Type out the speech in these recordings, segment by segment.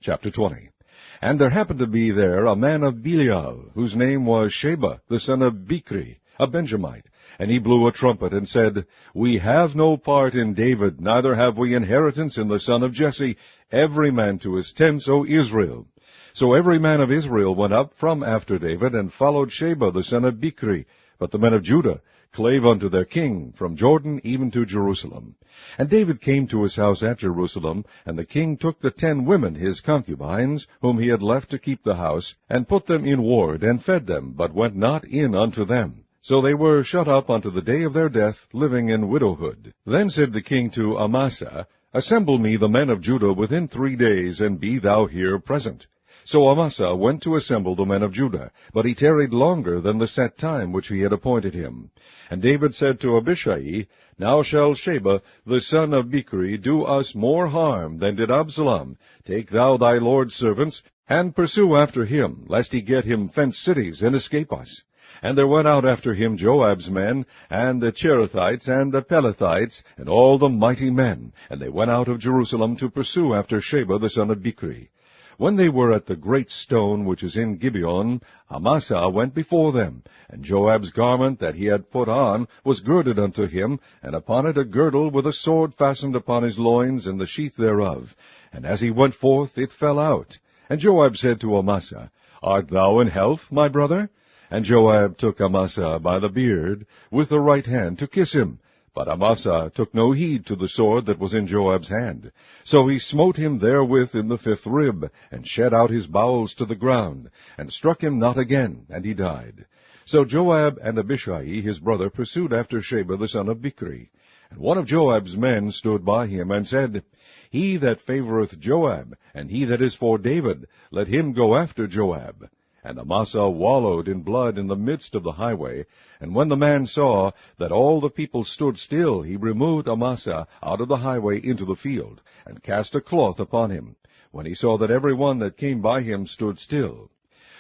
Chapter 20. And there happened to be there a man of Belial, whose name was Sheba, the son of Bichri, a Benjamite. And he blew a trumpet, and said, We have no part in David, neither have we inheritance in the son of Jesse, every man to his tents, O Israel. So every man of Israel went up from after David, and followed Sheba the son of Bichri. But the men of Judah clave unto their king, from Jordan even to Jerusalem. And David came to his house at Jerusalem, and the king took the 10 women his concubines, whom he had left to keep the house, and put them in ward, and fed them, but went not in unto them. So they were shut up unto the day of their death, living in widowhood. Then said the king to Amasa, Assemble me the men of Judah within 3 days, and be thou here present. So Amasa went to assemble the men of Judah, but he tarried longer than the set time which he had appointed him. And David said to Abishai, Now shall Sheba the son of Bichri do us more harm than did Absalom. Take thou thy lord's servants, and pursue after him, lest he get him fenced cities, and escape us. And there went out after him Joab's men, and the Cherethites, and the Pelethites, and all the mighty men. And they went out of Jerusalem to pursue after Sheba the son of Bichri. When they were at the great stone which is in Gibeon, Amasa went before them, and Joab's garment that he had put on was girded unto him, and upon it a girdle with a sword fastened upon his loins, and the sheath thereof. And as he went forth, it fell out. And Joab said to Amasa, Art thou in health, my brother? And Joab took Amasa by the beard with the right hand to kiss him. But Amasa took no heed to the sword that was in Joab's hand. So he smote him therewith in the 5th rib, and shed out his bowels to the ground, and struck him not again, and he died. So Joab and Abishai his brother pursued after Sheba the son of Bichri. And one of Joab's men stood by him, and said, He that favoureth Joab, and he that is for David, let him go after Joab. And Amasa wallowed in blood in the midst of the highway. And when the man saw that all the people stood still, he removed Amasa out of the highway into the field, and cast a cloth upon him, when he saw that every one that came by him stood still.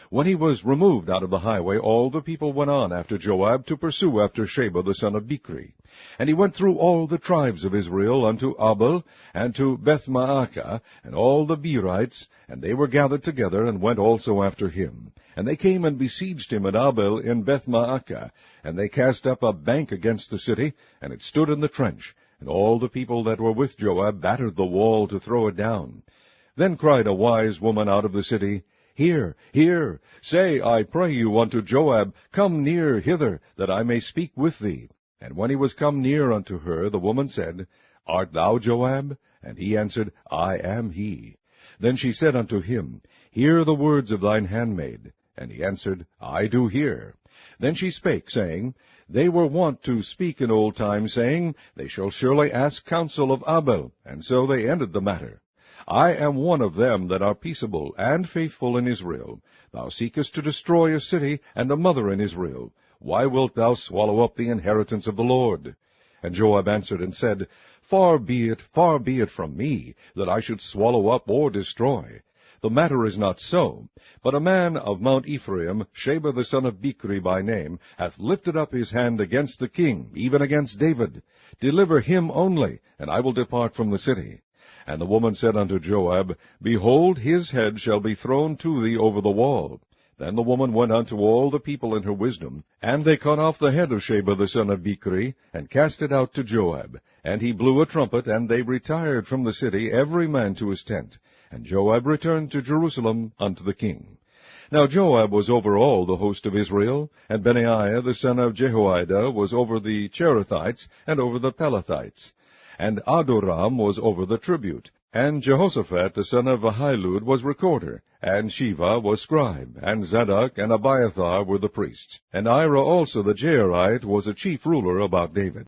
When he was removed out of the highway, all the people went on after Joab to pursue after Sheba the son of Bichri. And he went through all the tribes of Israel unto Abel, and to Bethmaachah, and all the Berites, and they were gathered together, and went also after him. And they came and besieged him at Abel in Bethmaachah, and they cast up a bank against the city, and it stood in the trench. And all the people that were with Joab battered the wall to throw it down. Then cried a wise woman out of the city, Hear, hear, say, I pray you, unto Joab, Come near hither, that I may speak with thee. And when he was come near unto her, the woman said, Art thou Joab? And he answered, I am he. Then she said unto him, Hear the words of thine handmaid. And he answered, I do hear. Then she spake, saying, They were wont to speak in old times, saying, They shall surely ask counsel of Abel. And so they ended the matter. I am one of them that are peaceable and faithful in Israel. Thou seekest to destroy a city and a mother in Israel. Why wilt thou swallow up the inheritance of the Lord? And Joab answered and said, far be it from me, that I should swallow up or destroy. The matter is not so. But a man of Mount Ephraim, Sheba the son of Bichri by name, hath lifted up his hand against the king, even against David. Deliver him only, and I will depart from the city. And the woman said unto Joab, Behold, his head shall be thrown to thee over the wall. Then the woman went unto all the people in her wisdom, and they cut off the head of Sheba the son of Bichri, and cast it out to Joab. And he blew a trumpet, and they retired from the city, every man to his tent. And Joab returned to Jerusalem unto the king. Now Joab was over all the host of Israel, and Benaiah the son of Jehoiada was over the Cherethites, and over the Pelethites. And Adoram was over the tribute. And Jehoshaphat the son of Ahilud was recorder, and Sheva was scribe, and Zadok and Abiathar were the priests. And Ira also the Jairite was a chief ruler about David.